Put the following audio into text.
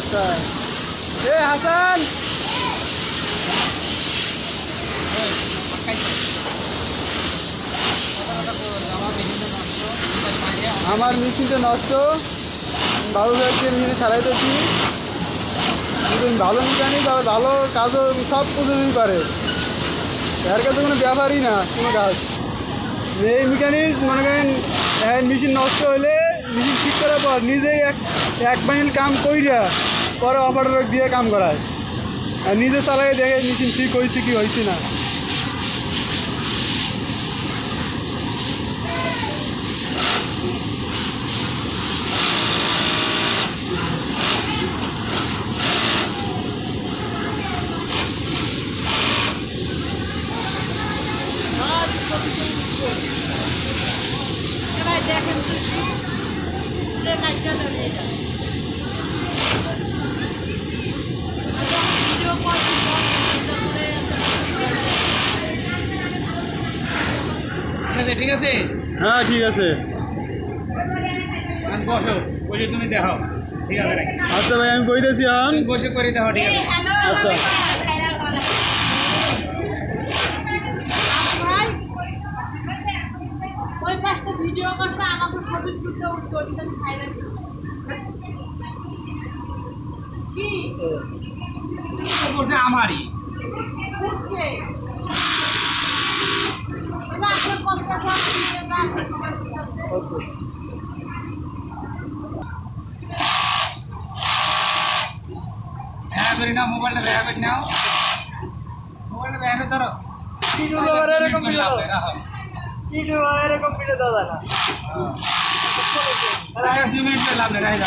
এ হাসান, আমার মেশিনটা নষ্ট, ভালো লাগছে মেশিনে চালাইতেছি। ভালো মেকানিক আর ভালো কাজও সব প্রতিদিন করে, এর কাছে কোনো ব্যাপারই না কোনো কাজ। এই মেকানিক মনে করেন মেশিন নষ্ট হলে মেশিন ঠিক করার পর নিজেই এক বানিল কাম কইরা পরে অপারেটর দিয়ে কাম করায়, আর নিজে চালাই দেখে মেশিন ঠিক হয়েছে কি হয়েছে না। ঠিক আছে, হ্যাঁ ঠিক আছে, বসো, বসে তুমি দেখো। ঠিক আছে, আচ্ছা ভাই আমি কইতেছি বসে করে দেখো। ঠিক আছে, আচ্ছা ওই পাশটা ভিডিও করতে আমাকে ছবি তুলতে উত্তর দিতে সাইলেন্ট কি বসে আমারই বুঝতে এটা আসলে পঞ্চাশ টাকা আছে সবাই বুঝতে দেখা করি না, মোবাইলটা দেখা করি নাও, মোবাইলটা দেখা করে ধরো। এরকম ভিডিও দাদা না। 2 মিনিট লাভ নেই।